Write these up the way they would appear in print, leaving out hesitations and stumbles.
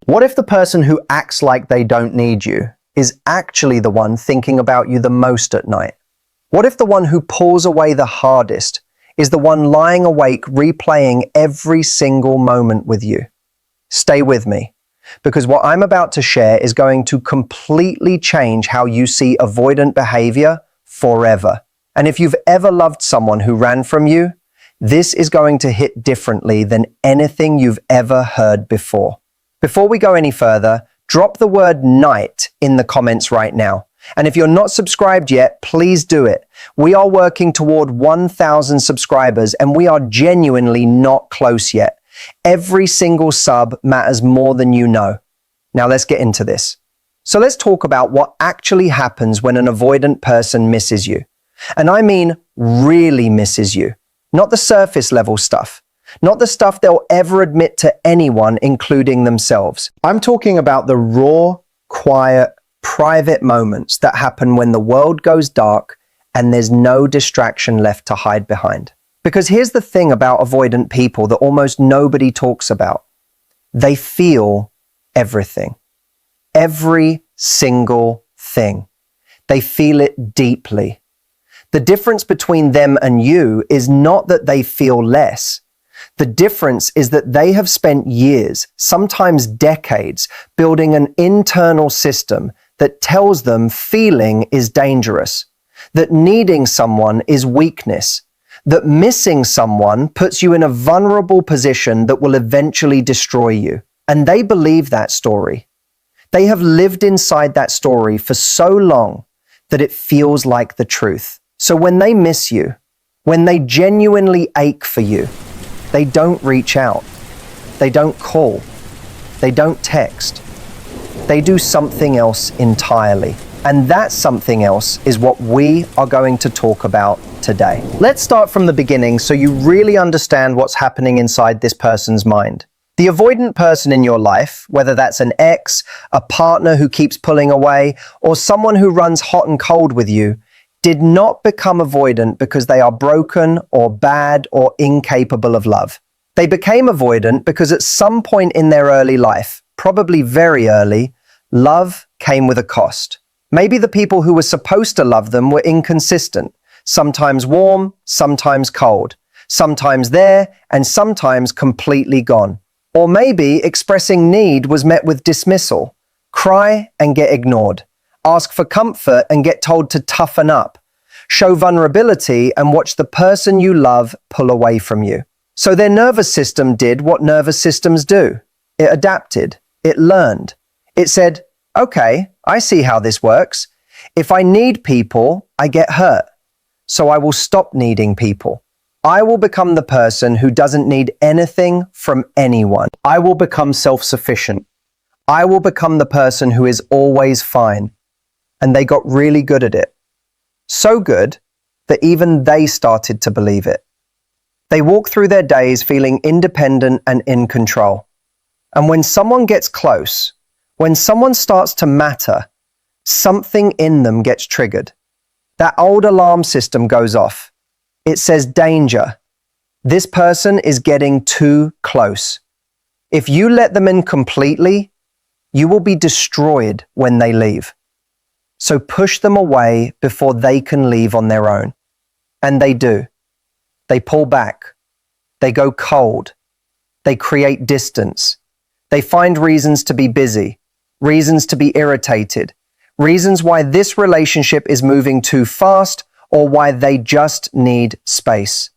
What if the person who acts like they don't need you is actually the one thinking about you the most at night? What if the one who pulls away the hardest is the one lying awake replaying every single moment with you? Stay with me, because what I'm about to share is going to completely change how you see avoidant behavior forever. And if you've ever loved someone who ran from you, this is going to hit differently than anything you've ever heard before. Before we go any further, drop the word night in the comments right now. And if you're not subscribed yet, please do it. We are working toward 1,000 subscribers and we are genuinely not close yet. Every single sub matters more than you know. Now let's get into this. So let's talk about what actually happens when an avoidant person misses you. And I mean really misses you. Not the surface level stuff. Not the stuff they'll ever admit to anyone, including themselves. I'm talking about the raw, quiet, private moments that happen when the world goes dark and there's no distraction left to hide behind. Because here's the thing about avoidant people that almost nobody talks about. They feel everything. Every single thing. They feel it deeply. The difference between them and you is not that they feel less. The difference is that they have spent years, sometimes decades, building an internal system that tells them feeling is dangerous, that needing someone is weakness, that missing someone puts you in a vulnerable position that will eventually destroy you. And they believe that story. They have lived inside that story for so long that it feels like the truth. So when they miss you, when they genuinely ache for you, they don't reach out. They don't call. They don't text. They do something else entirely. And that something else is what we are going to talk about today. Let's start from the beginning so you really understand what's happening inside this person's mind. The avoidant person in your life, whether that's an ex, a partner who keeps pulling away, or someone who runs hot and cold with you, did not become avoidant because they are broken or bad or incapable of love. They became avoidant because at some point in their early life, probably very early, love came with a cost. Maybe the people who were supposed to love them were inconsistent, sometimes warm, sometimes cold, sometimes there, and sometimes completely gone. Or maybe expressing need was met with dismissal, cry and get ignored, ask for comfort and get told to toughen up, show vulnerability and watch the person you love pull away from you. So their nervous system did what nervous systems do. It adapted. It learned. It said, okay, I see how this works. If I need people, I get hurt. So I will stop needing people. I will become the person who doesn't need anything from anyone. I will become self-sufficient. I will become the person who is always fine. And they got really good at it. So good that even they started to believe it. They walk through their days feeling independent and in control. And when someone gets close, when someone starts to matter, something in them gets triggered. That old alarm system goes off. It says danger. This person is getting too close. If you let them in completely, you will be destroyed when they leave. So push them away before they can leave on their own. And they do. They pull back. They go cold. They create distance. They find reasons to be busy, reasons to be irritated, reasons why this relationship is moving too fast or why they just need space.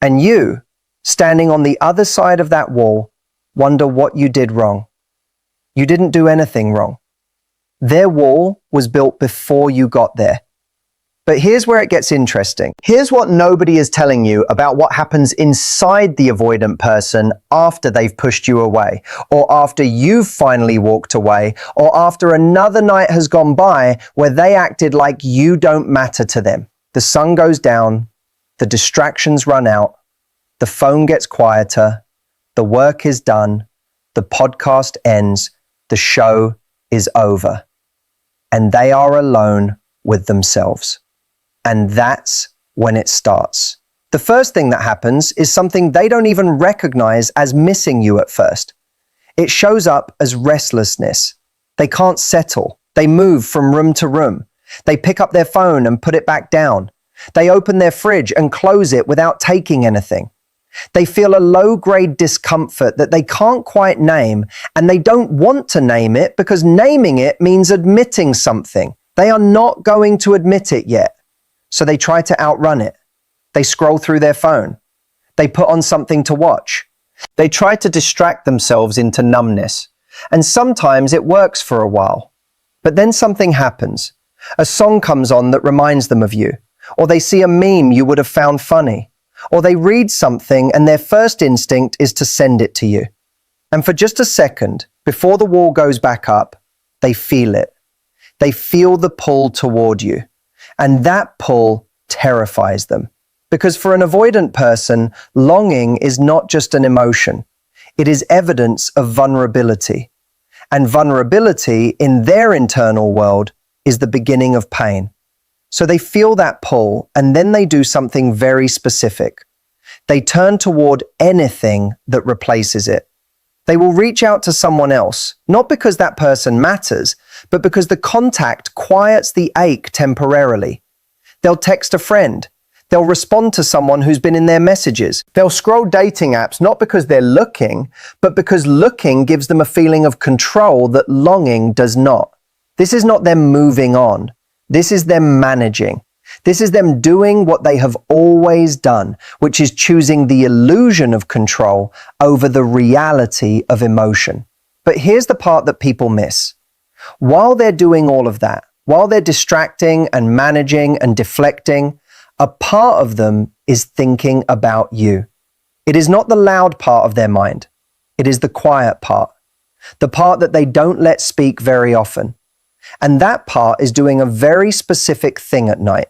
And you, standing on the other side of that wall, wonder what you did wrong. You didn't do anything wrong. Their wall was built before you got there. But here's where it gets interesting. Here's what nobody is telling you about what happens inside the avoidant person after they've pushed you away, or after you've finally walked away, or after another night has gone by where they acted like you don't matter to them. The sun goes down, the distractions run out, the phone gets quieter, the work is done, the podcast ends, the show is over. And they are alone with themselves. And that's when it starts. The first thing that happens is something they don't even recognize as missing you at first. It shows up as restlessness. They can't settle. They move from room to room. They pick up their phone and put it back down. They open their fridge and close it without taking anything. They feel a low-grade discomfort that they can't quite name, and they don't want to name it because naming it means admitting something. They are not going to admit it yet, so they try to outrun it. They scroll through their phone. They put on something to watch. They try to distract themselves into numbness, and sometimes it works for a while. But then something happens. A song comes on that reminds them of you, or they see a meme you would have found funny, or they read something and their first instinct is to send it to you. And for just a second, before the wall goes back up, they feel it. They feel the pull toward you, and that pull terrifies them. Because for an avoidant person, longing is not just an emotion. It is evidence of vulnerability. And vulnerability in their internal world is the beginning of pain. So they feel that pull, and then they do something very specific. They turn toward anything that replaces it. They will reach out to someone else, not because that person matters, but because the contact quiets the ache temporarily. They'll text a friend. They'll respond to someone who's been in their messages. They'll scroll dating apps not because they're looking, but because looking gives them a feeling of control that longing does not. This is not them moving on. This is them managing. This is them doing what they have always done, which is choosing the illusion of control over the reality of emotion. But here's the part that people miss. While they're doing all of that, while they're distracting and managing and deflecting, a part of them is thinking about you. It is not the loud part of their mind. It is the quiet part, the part that they don't let speak very often. And that part is doing a very specific thing at night.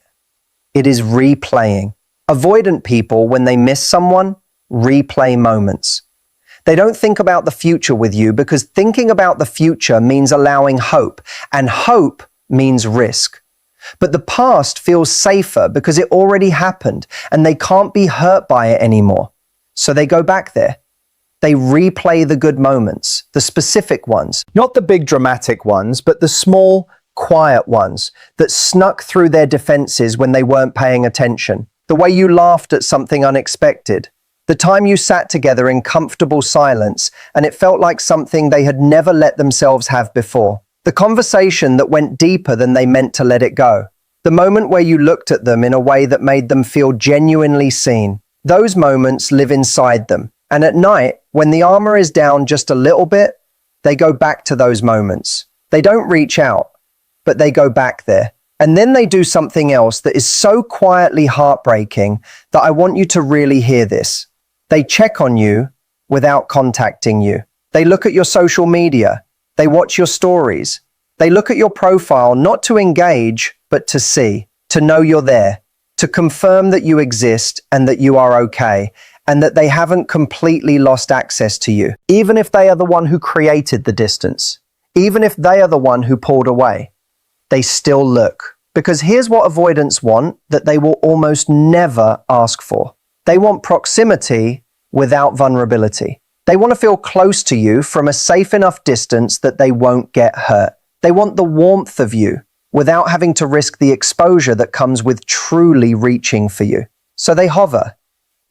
It is replaying. Avoidant people, when they miss someone, replay moments. They don't think about the future with you because thinking about the future means allowing hope, and hope means risk. But the past feels safer because it already happened and they can't be hurt by it anymore. So they go back there. They replay the good moments, the specific ones, not the big dramatic ones, but the small, quiet ones that snuck through their defenses when they weren't paying attention. The way you laughed at something unexpected. The time you sat together in comfortable silence and it felt like something they had never let themselves have before. The conversation that went deeper than they meant to let it go. The moment where you looked at them in a way that made them feel genuinely seen. Those moments live inside them. And at night, when the armor is down just a little bit, they go back to those moments. They don't reach out, but they go back there. And then they do something else that is so quietly heartbreaking that I want you to really hear this. They check on you without contacting you. They look at your social media. They watch your stories. They look at your profile not to engage, but to see, to know you're there, to confirm that you exist and that you are okay, and that they haven't completely lost access to you, even if they are the one who created the distance, even if they are the one who pulled away. They still look. Because here's what avoidants want that they will almost never ask for. They want proximity without vulnerability. They want to feel close to you from a safe enough distance that they won't get hurt. They want the warmth of you without having to risk the exposure that comes with truly reaching for you. So they hover,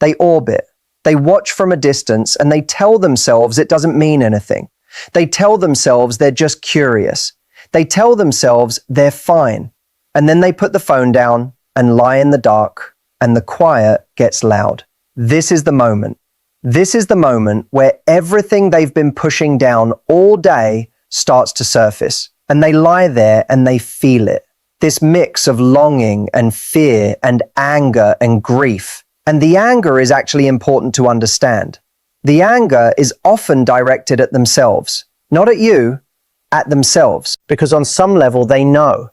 they orbit, they watch from a distance, and they tell themselves it doesn't mean anything. They tell themselves they're just curious. They tell themselves they're fine. And then they put the phone down and lie in the dark, and the quiet gets loud. This is the moment. This is the moment where everything they've been pushing down all day starts to surface. And they lie there and they feel it. This mix of longing and fear and anger and grief. And the anger is actually important to understand. The anger is often directed at themselves, not at you, at themselves. Because on some level they know.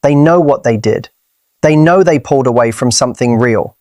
They know what they did. They know they pulled away from something real.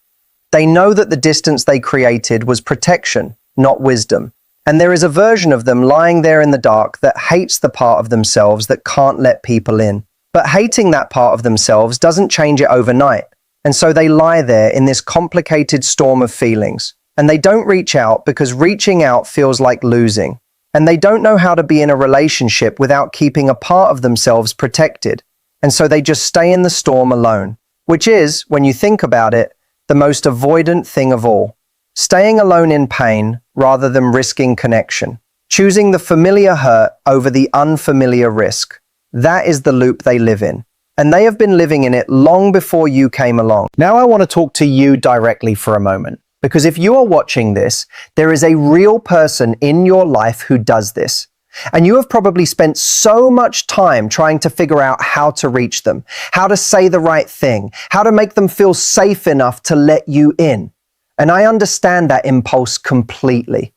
They know that the distance they created was protection, not wisdom. And there is a version of them lying there in the dark that hates the part of themselves that can't let people in. But hating that part of themselves doesn't change it overnight. And so they lie there in this complicated storm of feelings. And they don't reach out because reaching out feels like losing. And they don't know how to be in a relationship without keeping a part of themselves protected. And so they just stay in the storm alone, which is, when you think about it, the most avoidant thing of all. Staying alone in pain rather than risking connection. Choosing the familiar hurt over the unfamiliar risk. That is the loop they live in. And they have been living in it long before you came along. Now I want to talk to you directly for a moment. Because if you are watching this, there is a real person in your life who does this. And you have probably spent so much time trying to figure out how to reach them, how to say the right thing, how to make them feel safe enough to let you in. And I understand that impulse completely.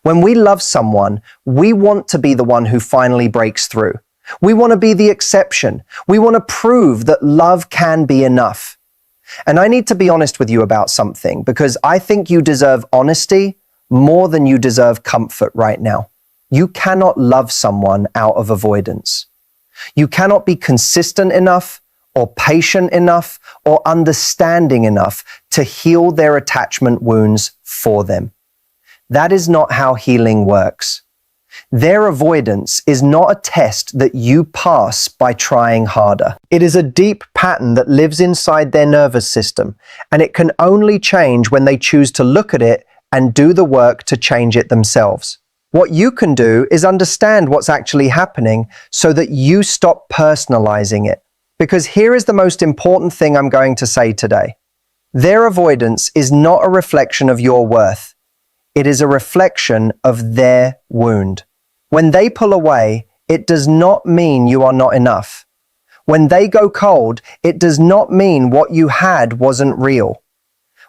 When we love someone, we want to be the one who finally breaks through. We want to be the exception. We want to prove that love can be enough. And I need to be honest with you about something, because I think you deserve honesty more than you deserve comfort right now. You cannot love someone out of avoidance. You cannot be consistent enough or patient enough or understanding enough to heal their attachment wounds for them. That is not how healing works. Their avoidance is not a test that you pass by trying harder. It is a deep pattern that lives inside their nervous system, and it can only change when they choose to look at it and do the work to change it themselves. What you can do is understand what's actually happening so that you stop personalizing it. Because here is the most important thing I'm going to say today. Their avoidance is not a reflection of your worth. It is a reflection of their wound. When they pull away, it does not mean you are not enough. When they go cold, it does not mean what you had wasn't real.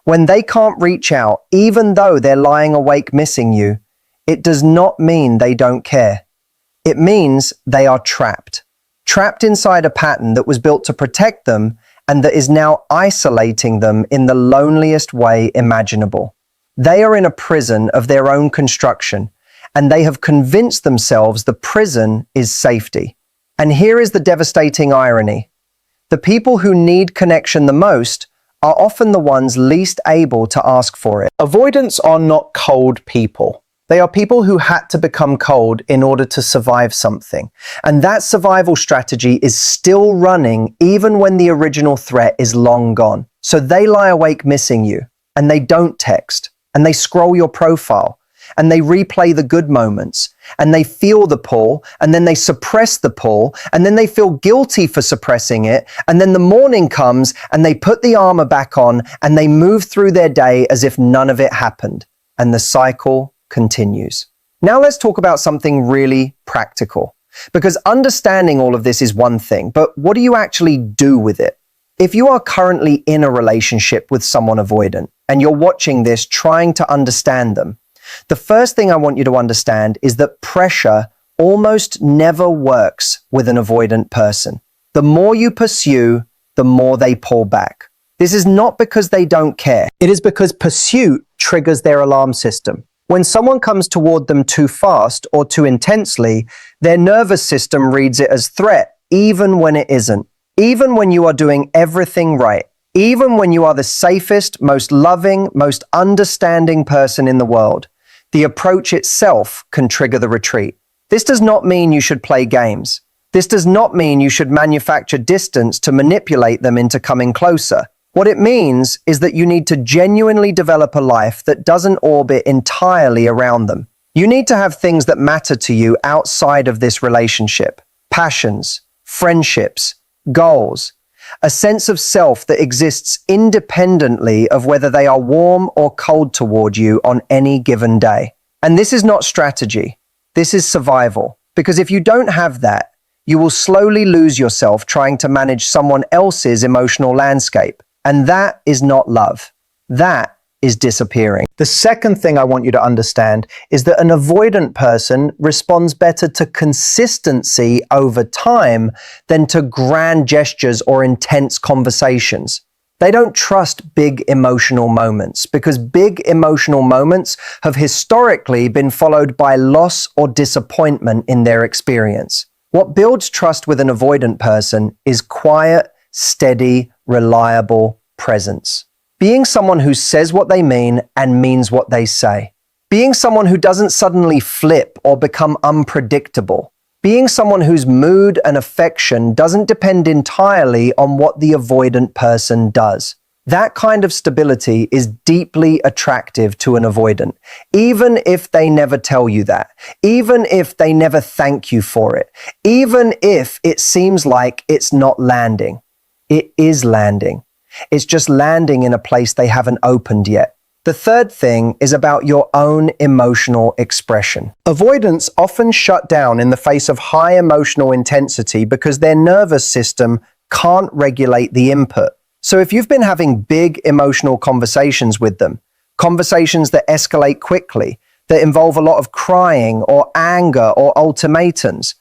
When they can't reach out, even though they're lying awake missing you, it does not mean they don't care. It means they are trapped. Trapped inside a pattern that was built to protect them and that is now isolating them in the loneliest way imaginable. They are in a prison of their own construction, and they have convinced themselves the prison is safety. And here is the devastating irony. The people who need connection the most are often the ones least able to ask for it. Avoidants are not cold people. They are people who had to become cold in order to survive something. And that survival strategy is still running even when the original threat is long gone. So they lie awake missing you, and they don't text, and they scroll your profile, and they replay the good moments, and they feel the pull, and then they suppress the pull, and then they feel guilty for suppressing it, and then the morning comes, and they put the armor back on, and they move through their day as if none of it happened, and the cycle continues. Now let's talk about something really practical, because understanding all of this is one thing, but what do you actually do with it? If you are currently in a relationship with someone avoidant, and you're watching this trying to understand them, the first thing I want you to understand is that pressure almost never works with an avoidant person. The more you pursue, the more they pull back. This is not because they don't care. It is because pursuit triggers their alarm system. When someone comes toward them too fast or too intensely, their nervous system reads it as threat, even when it isn't. Even when you are doing everything right. Even when you are the safest, most loving, most understanding person in the world. The approach itself can trigger the retreat. This does not mean you should play games. This does not mean you should manufacture distance to manipulate them into coming closer. What it means is that you need to genuinely develop a life that doesn't orbit entirely around them. You need to have things that matter to you outside of this relationship. Passions, friendships, goals, a sense of self that exists independently of whether they are warm or cold toward you on any given day. And this is not strategy. This is survival. Because if you don't have that, you will slowly lose yourself trying to manage someone else's emotional landscape. And that is not love. That is disappearing. The second thing I want you to understand is that an avoidant person responds better to consistency over time than to grand gestures or intense conversations. They don't trust big emotional moments because big emotional moments have historically been followed by loss or disappointment in their experience. What builds trust with an avoidant person is quiet, steady, reliable presence. Being someone who says what they mean and means what they say. Being someone who doesn't suddenly flip or become unpredictable. Being someone whose mood and affection doesn't depend entirely on what the avoidant person does. That kind of stability is deeply attractive to an avoidant, even if they never tell you that, even if they never thank you for it, even if it seems like it's not landing. It is landing. It's just landing in a place they haven't opened yet. The third thing is about your own emotional expression. Avoidants often shut down in the face of high emotional intensity because their nervous system can't regulate the input. So if you've been having big emotional conversations with them, conversations that escalate quickly, that involve a lot of crying or anger or ultimatums,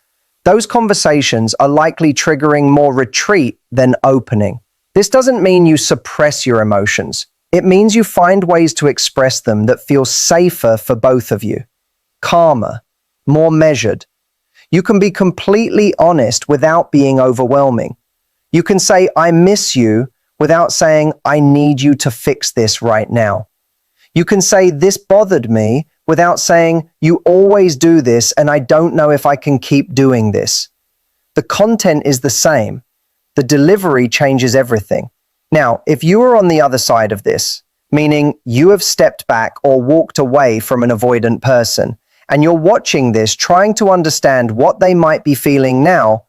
those conversations are likely triggering more retreat than opening. This doesn't mean you suppress your emotions. It means you find ways to express them that feel safer for both of you, calmer, more measured. You can be completely honest without being overwhelming. You can say, "I miss you," without saying, "I need you to fix this right now." You can say, "This bothered me," without saying, "You always do this and I don't know if I can keep doing this." The content is the same. The delivery changes everything. Now, if you are on the other side of this, meaning you have stepped back or walked away from an avoidant person, and you're watching this trying to understand what they might be feeling now,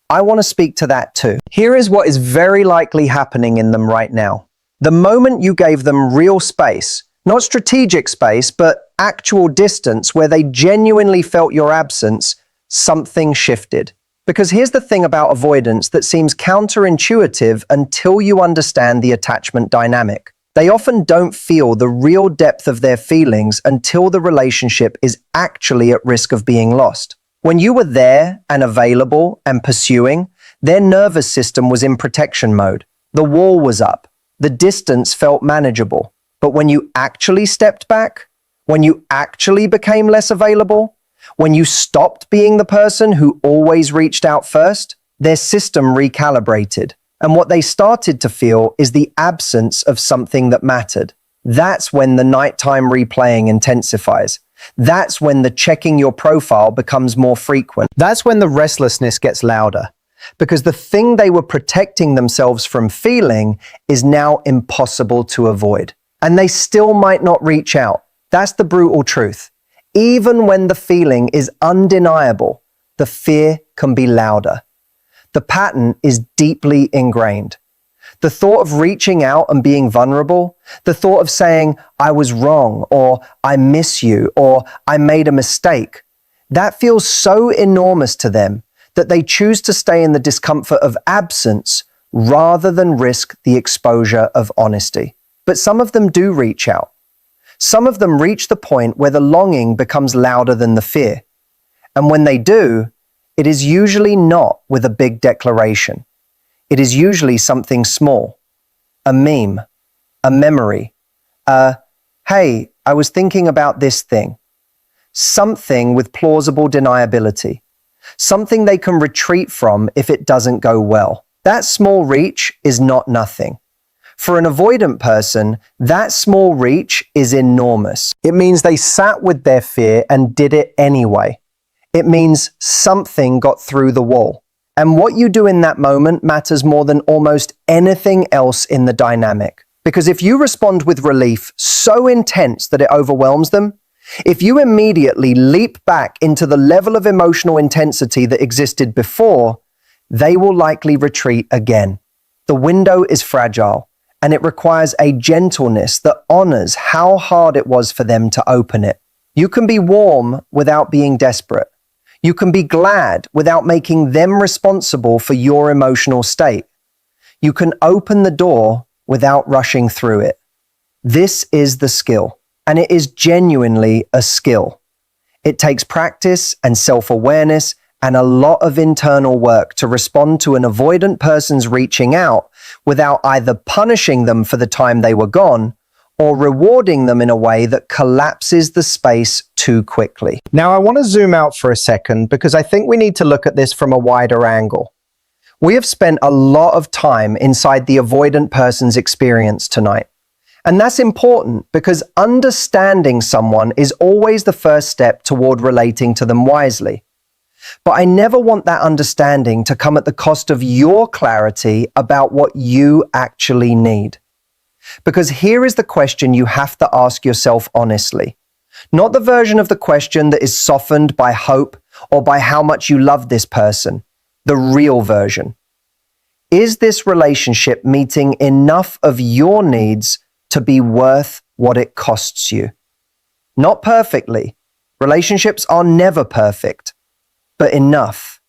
I want to speak to that too. Here is what is very likely happening in them right now. The moment you gave them real space, not strategic space, but actual distance where they genuinely felt your absence, something shifted. Because here's the thing about avoidance that seems counterintuitive until you understand the attachment dynamic. They often don't feel the real depth of their feelings until the relationship is actually at risk of being lost. When you were there and available and pursuing, their nervous system was in protection mode. The wall was up. The distance felt manageable. But when you actually stepped back, when you actually became less available, when you stopped being the person who always reached out first, their system recalibrated. And what they started to feel is the absence of something that mattered. That's when the nighttime replaying intensifies. That's when the checking your profile becomes more frequent. That's when the restlessness gets louder. Because the thing they were protecting themselves from feeling is now impossible to avoid. And they still might not reach out. That's the brutal truth. Even when the feeling is undeniable, the fear can be louder. The pattern is deeply ingrained. The thought of reaching out and being vulnerable, the thought of saying, "I was wrong," or "I miss you," or "I made a mistake," that feels so enormous to them that they choose to stay in the discomfort of absence rather than risk the exposure of honesty. But some of them do reach out. Some of them reach the point where the longing becomes louder than the fear. And when they do, it is usually not with a big declaration. It is usually something small. A meme, a memory, "Hey, I was thinking about this thing." Something with plausible deniability. Something they can retreat from if it doesn't go well. That small reach is not nothing. For an avoidant person, that small reach is enormous. It means they sat with their fear and did it anyway. It means something got through the wall. And what you do in that moment matters more than almost anything else in the dynamic. Because if you respond with relief so intense that it overwhelms them, if you immediately leap back into the level of emotional intensity that existed before, they will likely retreat again. The window is fragile. And it requires a gentleness that honors how hard it was for them to open it. You can be warm without being desperate. You can be glad without making them responsible for your emotional state. You can open the door without rushing through it. This is the skill, and it is genuinely a skill. It takes practice and self-awareness and a lot of internal work to respond to an avoidant person's reaching out without either punishing them for the time they were gone or rewarding them in a way that collapses the space too quickly. Now, I want to zoom out for a second because I think we need to look at this from a wider angle. We have spent a lot of time inside the avoidant person's experience tonight, And that's important because understanding someone is always the first step toward relating to them wisely. But I never want that understanding to come at the cost of your clarity about what you actually need. Because here is the question you have to ask yourself honestly. Not the version of the question that is softened by hope or by how much you love this person. The real version. Is this relationship meeting enough of your needs to be worth what it costs you? Not perfectly. Relationships are never perfect. But enough.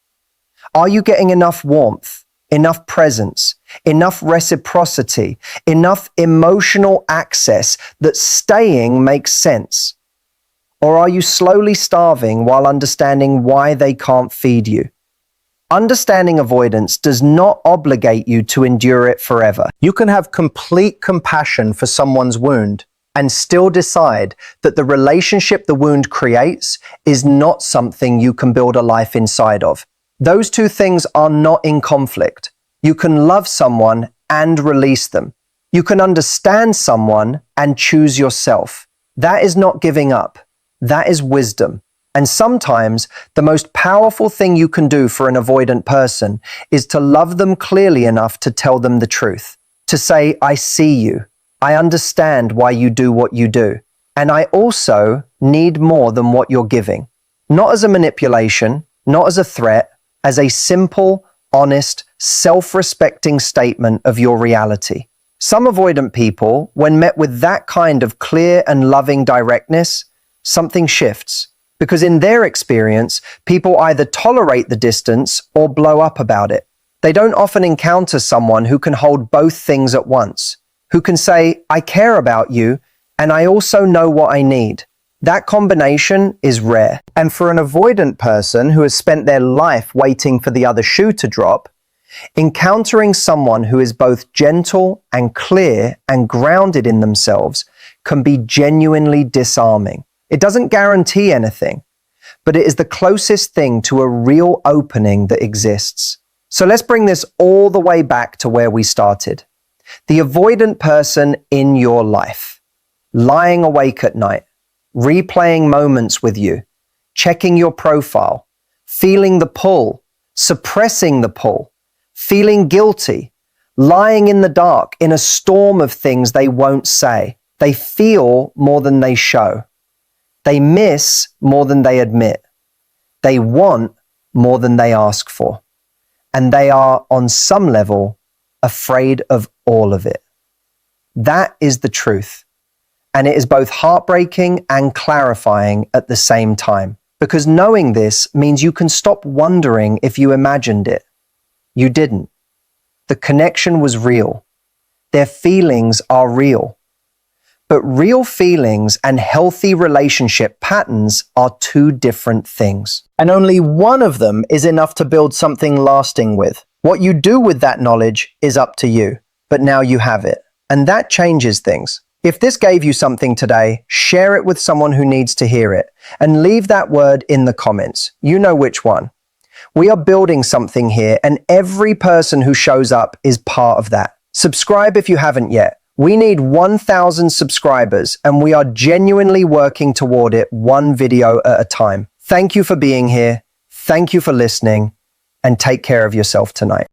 Are you getting enough warmth, enough presence, enough reciprocity, enough emotional access that staying makes sense? Or are you slowly starving while understanding why they can't feed you? Understanding avoidance does not obligate you to endure it forever. You can have complete compassion for someone's wound and still decide that the relationship the wound creates is not something you can build a life inside of. Those two things are not in conflict. You can love someone and release them. You can understand someone and choose yourself. That is not giving up. That is wisdom. And sometimes the most powerful thing you can do for an avoidant person is to love them clearly enough to tell them the truth. To say, I see you. I understand why you do what you do. And I also need more than what you're giving. Not as a manipulation, not as a threat, as a simple, honest, self-respecting statement of your reality. Some avoidant people, when met with that kind of clear and loving directness, something shifts. Because in their experience, people either tolerate the distance or blow up about it. They don't often encounter someone who can hold both things at once. Who can say, I care about you, and I also know what I need. That combination is rare. And for an avoidant person who has spent their life waiting for the other shoe to drop, encountering someone who is both gentle and clear and grounded in themselves can be genuinely disarming. It doesn't guarantee anything, but it is the closest thing to a real opening that exists. So let's bring this all the way back to where we started. The avoidant person in your life, lying awake at night, replaying moments with you, checking your profile, feeling the pull, suppressing the pull, feeling guilty, lying in the dark in a storm of things they won't say. They feel more than they show. They miss more than they admit. They want more than they ask for. And they are, on some level, afraid of all of it. That is the truth. And it is both heartbreaking and clarifying at the same time. Because knowing this means you can stop wondering if you imagined it. You didn't. The connection was real. Their feelings are real. But real feelings and healthy relationship patterns are two different things. And only one of them is enough to build something lasting with. What you do with that knowledge is up to you. But now you have it. And that changes things. If this gave you something today, share it with someone who needs to hear it. And leave that word in the comments. You know which one. We are building something here, and every person who shows up is part of that. Subscribe if you haven't yet. We need 1,000 subscribers, and we are genuinely working toward it one video at a time. Thank you for being here. Thank you for listening, and take care of yourself tonight.